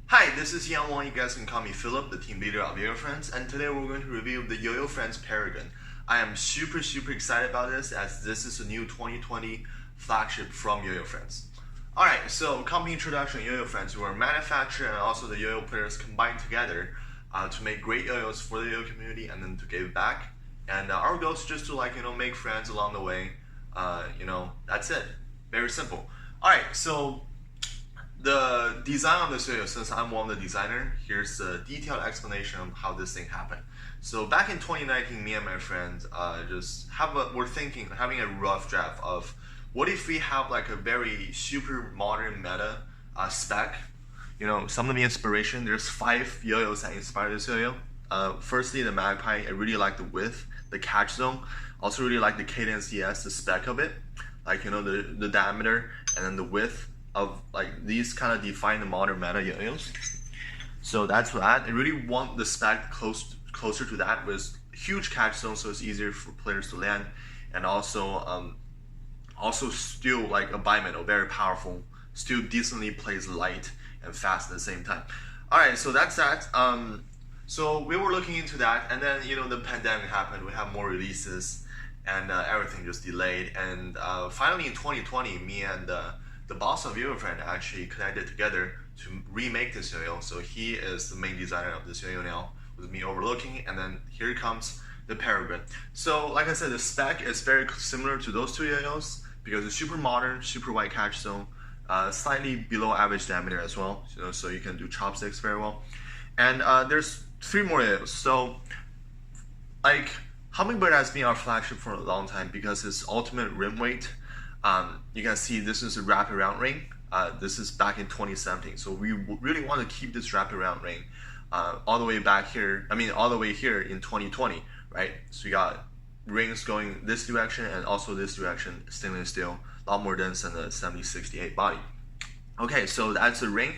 Hi, this is Yang Wang. You guys can call me Philip, the team leader of Yoyofriends, and today we're going to review the Yoyofriends Peregrine. I am super excited about this as this is a new 2020 flagship from Yoyofriends. Alright, so company introduction, Yoyofriends, who are a manufacturer and also the yo-yo players combined together to make great yo-yos for the yo-yo community and then to give back. And our goal is just to make friends along the way. That's it. Very simple. Alright, so the design of this yo-yo, since I'm one of the designer, here's a detailed explanation of how this thing happened. So back in 2019, me and my friends we're having a rough draft of what if we have like a very super modern meta spec. Some of the inspiration, there's 5 yo-yos that inspired this yo-yo. Firstly, the Magpie, I really like the width, the catch zone. Also really like the cadence ES, the spec of it. The diameter and then the width of these kind of define the modern meta yo-yos. So that's that. I really want the spec closer to that with huge catch zone, so it's easier for players to land, and also still like a bimetal, very powerful, still decently plays light and fast at the same time. All right, so that's that. So we were looking into that, and then the pandemic happened. We have more releases, and everything just delayed. And finally in 2020, me and the boss of Yoyofriend actually connected together to remake this yo-yo. So he is the main designer of this yo-yo now, with me overlooking, and then here comes the Paragon. So like I said, the spec is very similar to those two yo-yos because it's super modern, super wide catch zone, slightly below average diameter as well, so you can do chopsticks very well. And there's 3 more yo-yos. So Hummingbird has been our flagship for a long time because its ultimate rim weight. You can see this is a wraparound ring. This is back in 2017. So we really want to keep this wraparound ring all the way back here. All the way here in 2020, right? So we got rings going this direction and also this direction, stainless steel, a lot more dense than the 7068 body. Okay, so that's the ring.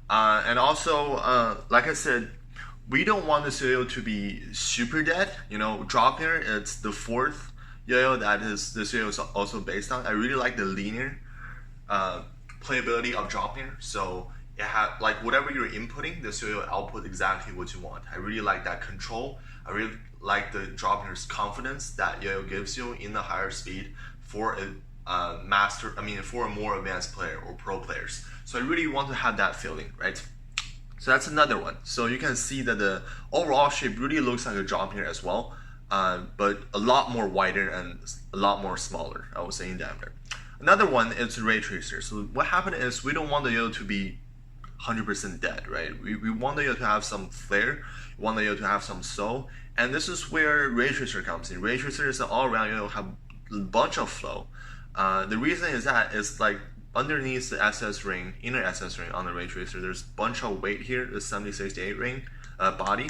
And also, like I said, we don't want this yo-yo to be super dead. Drop here, it's the 4th yo-yo that this yo-yo is also based on. I really like the linear playability of drop here. So it has whatever you're inputting, this yo-yo output exactly what you want. I really like that control. I really like the drop here's confidence that yo-yo gives you in the higher speed for for a more advanced player or pro players. So I really want to have that feeling, right? So that's another one. So you can see that the overall shape really looks like a drop here as well, but a lot more wider and a lot more smaller, I would say, in diameter. Another one is ray tracer. So what happened is we don't want the yo to be 100% dead, right? We want the yo to have some flair, we want the yo to have some soul, and this is where ray tracer comes in. Ray tracer is an all-around yo, have a bunch of flow. The reason is that it's underneath the SS ring, inner SS ring on the ray tracer, there's a bunch of weight here, the 7068 ring body,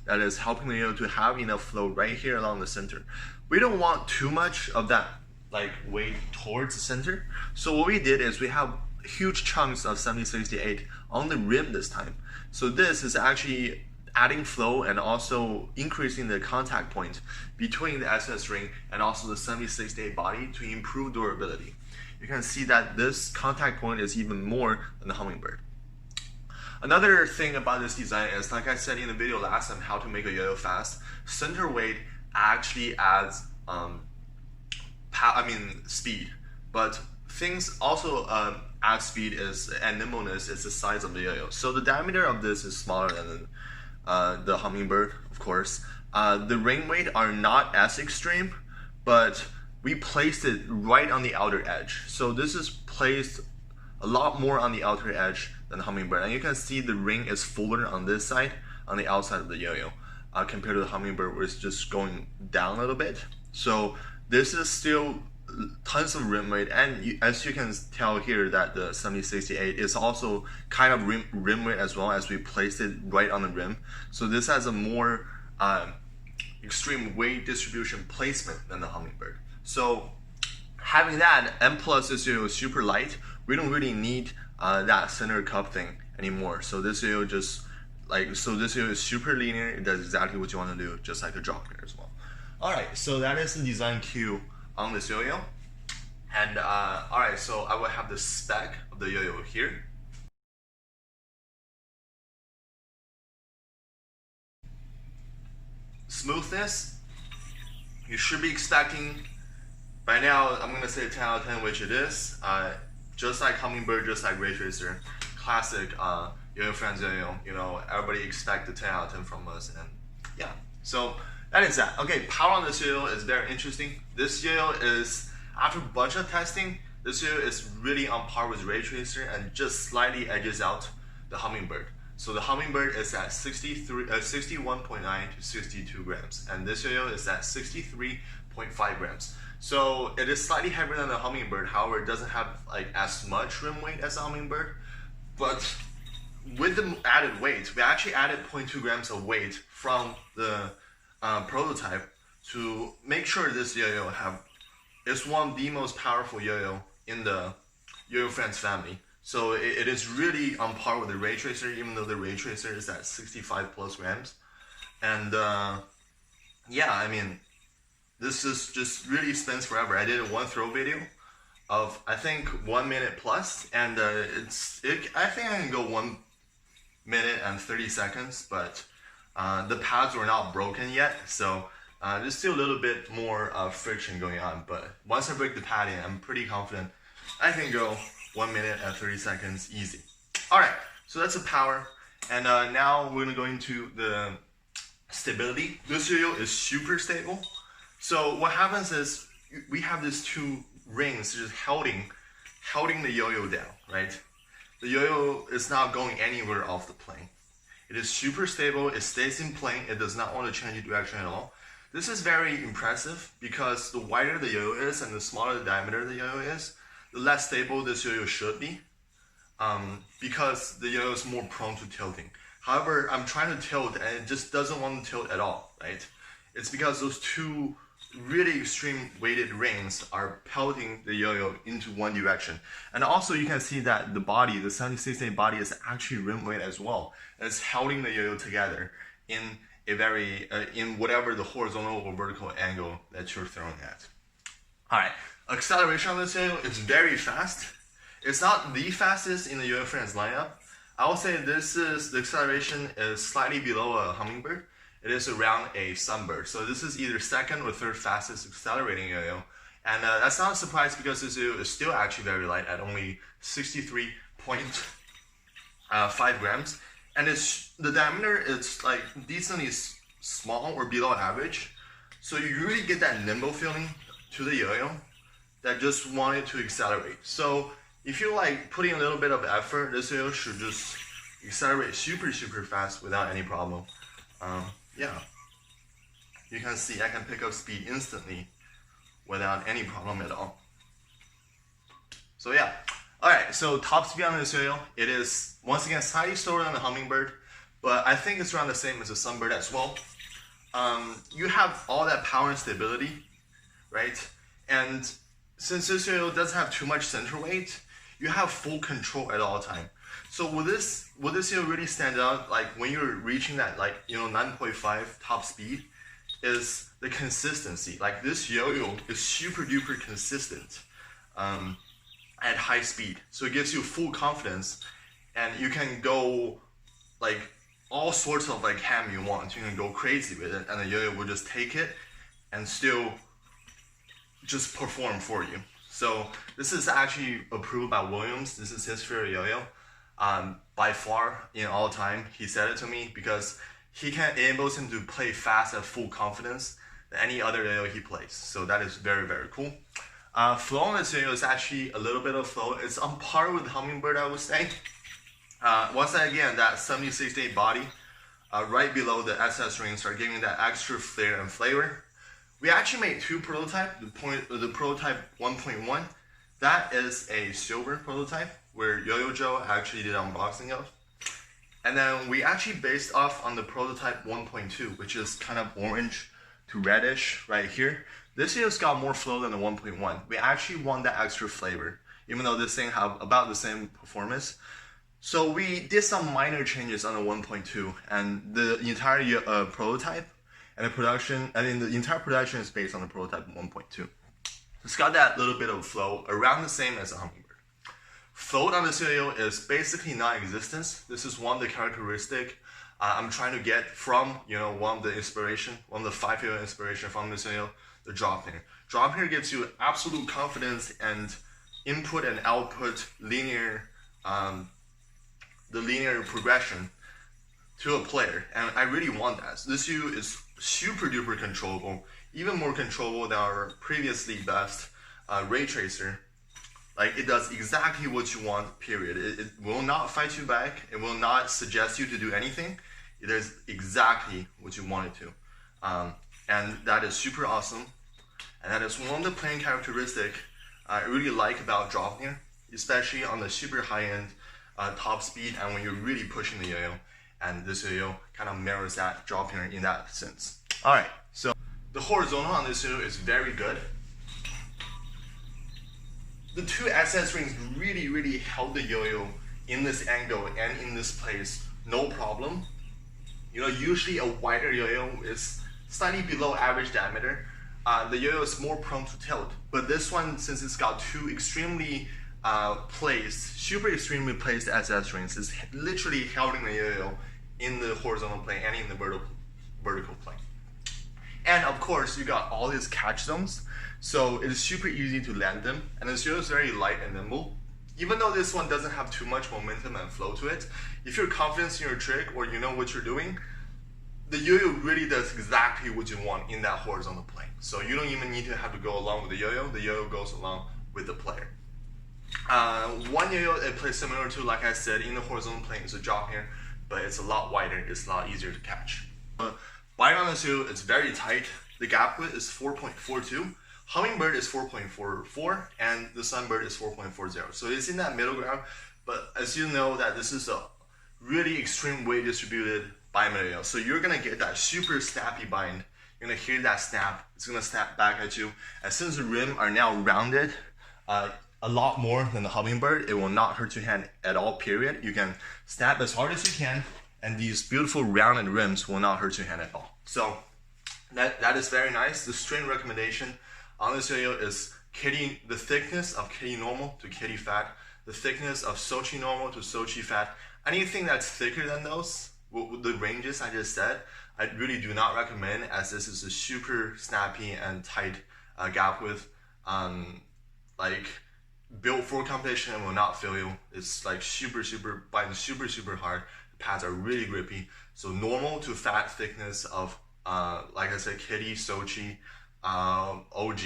that is helping the yo to have enough flow right here along the center. We don't want too much of that weight towards the center. So what we did is we have huge chunks of 7068 on the rim this time. So this is actually adding flow and also increasing the contact point between the SS ring and also the 7068 body to improve durability. You can see that this contact point is even more than the Hummingbird. Another thing about this design is, like I said in the video last time, how to make a yo-yo fast, center weight actually adds speed, but things also add speed and nimbleness is the size of the yo-yo. So the diameter of this is smaller than the Hummingbird, of course. The ring weight are not as extreme, but we placed it right on the outer edge. So this is placed a lot more on the outer edge than the Hummingbird. And you can see the ring is fuller on this side, on the outside of the yo-yo, compared to the Hummingbird where it's just going down a little bit. So this is still tons of rim weight, and as you can tell here that the 7068 is also kind of rim weight as well, as we placed it right on the rim. So this has a more extreme weight distribution placement than the Hummingbird. So having that, and plus this yo is super light, we don't really need that center cup thing anymore. So this yo just this yo is super linear. It does exactly what you want to do, just like a drop here as well. All right, so that is the design cue on this yo-yo. And all right, so I will have the spec of the yo-yo here. Smoothness, you should be expecting, by now, I'm gonna say 10 out of 10, which it is. Just like Hummingbird, just like Ray Tracer, classic Yoyofriends yo-yo. You know, everybody expect the 10 out of 10 from us, and yeah. So that is that. Okay, power on this yo-yo is very interesting. This yo-yo is, after a bunch of testing, this yo-yo is really on par with Ray Tracer and just slightly edges out the Hummingbird. So the Hummingbird is at 61.9 to 62 grams, and this yo-yo is at 63.5 grams. So it is slightly heavier than the Hummingbird. However, it doesn't have like as much rim weight as the Hummingbird. But with the added weight, we actually added 0.2 grams of weight from the prototype to make sure this yo-yo is one of the most powerful yo-yo in the Yoyofriends family. So it is really on par with the Ray Tracer, even though the Ray Tracer is at 65 plus grams. And yeah, I mean, this is just really spins forever. I did a one throw video of, I think, 1 minute plus, and I think I can go 1 minute and 30 seconds, but the pads were not broken yet, so there's still a little bit more friction going on. But once I break the padding, I'm pretty confident I can go 1 minute and 30 seconds easy. All right, so that's the power, and now we're gonna go into the stability. This yo-yo is super stable. So what happens is we have these two rings just holding the yo-yo down, right? The yo-yo is not going anywhere off the plane. It is super stable. It stays in plane. It does not want to change direction at all. This is very impressive because the wider the yo-yo is and the smaller the diameter of the yo-yo is, the less stable this yo-yo should be, because the yo-yo is more prone to tilting. However, I'm trying to tilt and it just doesn't want to tilt at all, right? It's because those two really extreme weighted rings are pelting the yo-yo into one direction. And also you can see that the body, the 76A body, is actually rim weight as well. It's holding the yo-yo together in a very, in whatever the horizontal or vertical angle that you're throwing at. All right, acceleration on this yo-yo is very fast. It's not the fastest in the Yoyofriends lineup. I would say the acceleration is slightly below a Hummingbird. It is around a Sunbird. So this is either second or third fastest accelerating yo-yo. And that's not a surprise because this yo-yo is still actually very light at only 63.5 grams. And the diameter is like decently small or below average. So you really get that nimble feeling to the yo-yo that just wanted to accelerate. So if you like putting a little bit of effort, this yo-yo should just accelerate super fast without any problem. Yeah, you can see I can pick up speed instantly without any problem at all. So yeah, all right, so top speed on this yo-yo, it is once again slightly slower than the Hummingbird, but I think it's around the same as the Sunbird as well. You have all that power and stability, right? And since this yo-yo doesn't have too much center weight, you have full control at all time. So will this yo really stand out, like when you're reaching that 9.5 top speed, is the consistency. Like this yo-yo is super duper consistent at high speed. So it gives you full confidence and you can go like all sorts of like ham you want. You can go crazy with it and the yo-yo will just take it and still just perform for you. So this is actually approved by Williams. This is his favorite yo-yo. By far in all time, he said it to me because it enables him to play fast at full confidence than any other yo-yo he plays. So that is very cool. Flow on this yo-yo is actually a little bit of flow. It's on par with Hummingbird, I would say. Once again, that 76A body right below the SS rings are giving that extra flair and flavor. We actually made two prototypes. The prototype 1.1, that is a silver prototype where Yo-Yo Joe actually did unboxing of. And then we actually based off on the prototype 1.2, which is kind of orange to reddish right here. This yo-yo's got more flow than the 1.1. We actually want that extra flavor, even though this thing have about the same performance. So we did some minor changes on the 1.2, and the entire prototype and the production, the entire production is based on the prototype 1.2. It's got that little bit of flow, around the same as a Hummingbird. Float on this yo-yo is basically non-existent. This is one of the characteristic I'm trying to get from one of the 5 yo-yo inspiration from this yo-yo, the drop here. Drop here gives you absolute confidence and input and output linear, the linear progression to a player, and I really want that. So this yo-yo is super duper controllable, even more controllable than our previously best ray tracer. Like, it does exactly what you want, period. It will not fight you back. It will not suggest you to do anything. It does exactly what you want it to. And that is super awesome. And that is one of the playing characteristics I really like about drop here, especially on the super high-end top speed and when you're really pushing the yo-yo. And this yo-yo kind of mirrors that drop here in that sense. All right, so the horizontal on this yo-yo is very good. The 2 SS rings really held the yo-yo in this angle and in this place, no problem. Usually a wider yo-yo is slightly below average diameter. The yo-yo is more prone to tilt, but this one, since it's got 2 extremely super extremely placed SS rings, is literally holding the yo-yo in the horizontal plane and in the vertical plane. And of course, you got all these catch zones, so it is super easy to land them. And this yo-yo is very light and nimble. Even though this one doesn't have too much momentum and flow to it, if you're confident in your trick or you know what you're doing, the yo-yo really does exactly what you want in that horizontal plane. So you don't even need to have to go along with the yo-yo goes along with the player. One yo-yo it plays similar to, like I said, in the horizontal plane is a drop here, but it's a lot wider, it's a lot easier to catch. Biting on this yo-yo, it's very tight. The gap width is 4.42. Hummingbird is 4.44, and the Sunbird is 4.40. So it's in that middle ground, but as you know that this is a really extreme weight distributed bind yo-yo. So you're gonna get that super snappy bind. You're gonna hear that snap. It's gonna snap back at you. And since the rim are now rounded a lot more than the Hummingbird, it will not hurt your hand at all, period. You can snap as hard as you can, and these beautiful rounded rims will not hurt your hand at all. So that is very nice. The strain recommendation on this yo-yo is the thickness of Kitty normal to Kitty fat, the thickness of Sochi normal to Sochi fat. Anything that's thicker than those, the ranges I just said, I really do not recommend, as this is a super snappy and tight gap width. Like, built for competition and will not fail you. It's like biting super hard. The pads are really grippy. So normal to fat thickness of, like I said, Kitty, Sochi, OG,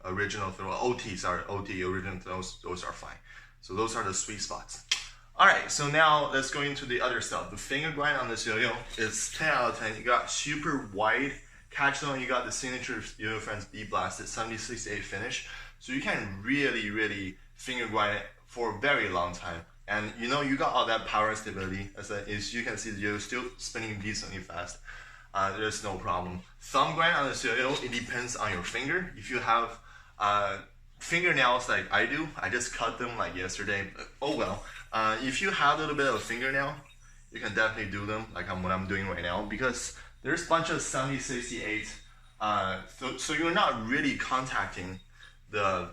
original throw, OT, original throws, those are fine. So those are the sweet spots. Alright, so now let's go into the other stuff. The finger grind on this yo-yo is 10 out of 10. You got super wide catch zone, you got the signature Yoyofriends B blasted 7068 finish. So you can really finger grind it for a very long time. And you got all that power and stability. As you can see, the yo-yo still spinning decently fast. There's no problem. Thumb grind on this yo-yo, it depends on your finger. If you have fingernails like I do, I just cut them like yesterday, but oh well. If you have a little bit of a fingernail, you can definitely do them like what I'm doing right now, because there's a bunch of 7068, so you're not really contacting the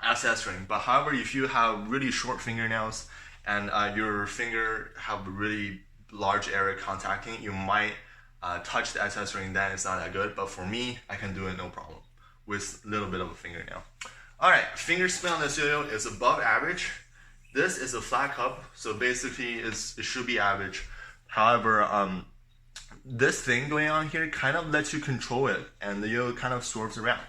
SS ring. But however, if you have really short fingernails and your finger have a really large area contacting, you might touch the SS ring, then it's not that good. But for me, I can do it no problem with a little bit of a fingernail. Alright, finger spin on this yo-yo is above average. This is a flat cup, so basically it should be average. However, this thing going on here kind of lets you control it, and the yo-yo kind of swerves around.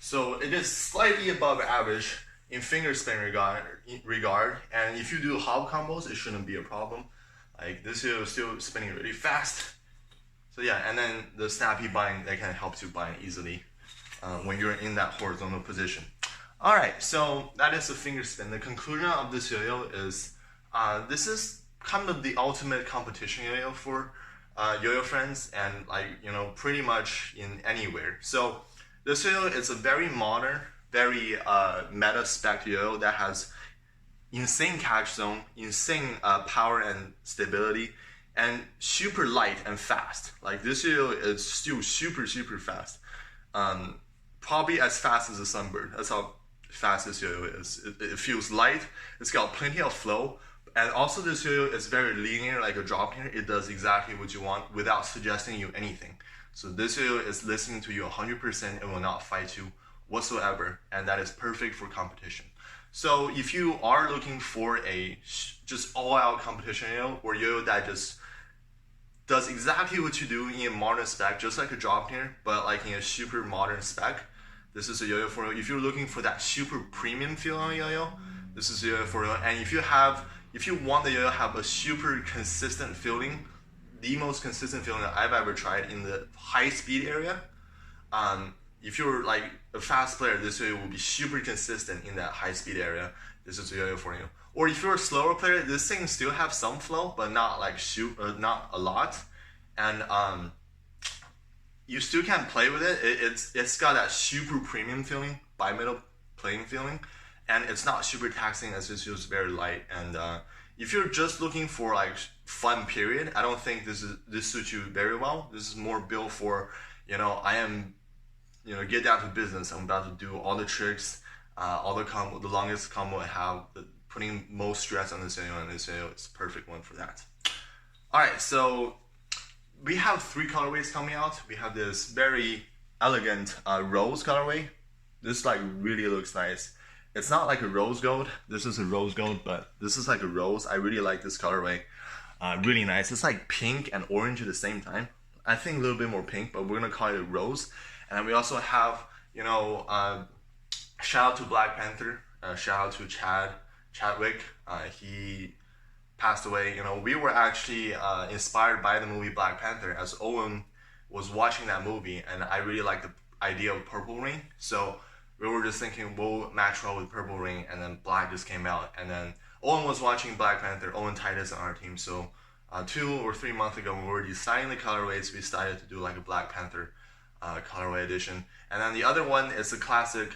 So it is slightly above average in finger spin regard, and if you do hop combos, it shouldn't be a problem. Like, this yo-yo is still spinning really fast. So yeah, and then the snappy bind, that can help you bind easily when you're in that horizontal position. Alright, so that is the finger spin. The conclusion of this yo-yo is this is kind of the ultimate competition yo-yo for Yoyofriends, and pretty much in anywhere. So this yo-yo is a very modern, very meta spec yo-yo that has insane catch zone, insane power and stability, and super light and fast. Like, this yo-yo is still super fast. Probably as fast as a Sunbird. That's how fast this yo-yo is. It feels light. It's got plenty of flow. And also this yo-yo is very linear, like a drop here. It does exactly what you want without suggesting you anything. So this yo-yo is listening to you 100% and will not fight you whatsoever. And that is perfect for competition. So if you are looking for a just all-out competition yo-yo, or yo-yo that just does exactly what you do in a modern spec, just like a drop here, but like in a super modern spec, this is a yo-yo for you. If you're looking for that super premium feel on a yo-yo, this is a yo-yo for you. And if you want the yo-yo to have a super consistent feeling, the most consistent feeling that I've ever tried in the high speed area, if you're like a fast player, this yo-yo will be super consistent in that high speed area. This is a yo-yo for you. Or if you're a slower player, this thing still have some flow, but not like not a lot. And you still can play with it. It's got that super premium feeling, bimetal playing feeling, and it's not super taxing as it's just very light. And if you're just looking for like fun period, I don't think this suits you very well. This is more built for, I am, get down to business. I'm about to do all the tricks, all the longest combo I have, putting most stress on this yo-yo, and this yo-yo is a perfect one for that. All right, so we have 3 colorways coming out. We have this very elegant rose colorway. This like really looks nice. It's not like a rose gold. This is a rose gold, but this is like a rose. I really like this colorway. Really nice. It's like pink and orange at the same time. I think a little bit more pink, but we're gonna call it a rose. And then we also have, shout out to Black Panther. Shout out to Chadwick. He passed away. We were actually inspired by the movie Black Panther, as Owen was watching that movie, and I really liked the idea of Purple Rain. So we were just thinking we'll match well with Purple Rain, and then Black just came out, and then Owen was watching Black Panther. Owen Titus on our team. So 2 or 3 months ago, when we were deciding the colorways, we decided to do like a Black Panther colorway edition. And then the other one is the classic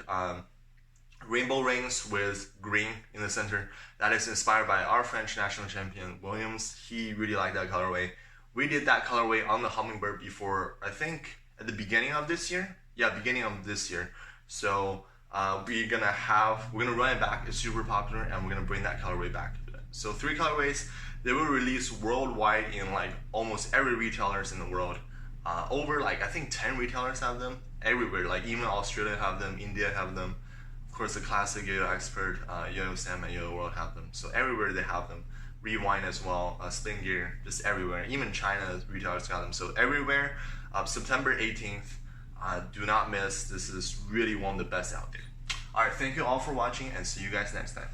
rainbow rings with green in the center. That is inspired by our French national champion Williams. He really liked that colorway. We did that colorway on the Hummingbird before, I think at the beginning of this year. Yeah, beginning of this year. So we're gonna run it back. It's super popular, and we're gonna bring that colorway back. So 3 colorways. They will release worldwide in like almost every retailers in the world. Over like I think 10 retailers have them everywhere. Like even Australia have them, India have them. Of course, the classic Yo-Yo Expert, Yo-Yo Sam, and Yo-Yo World have them. So everywhere they have them. Rewind as well, Spin Gear, just everywhere. Even China retailers got them. So everywhere, September 18th. Do not miss. This is really one of the best out there. All right, thank you all for watching, and see you guys next time.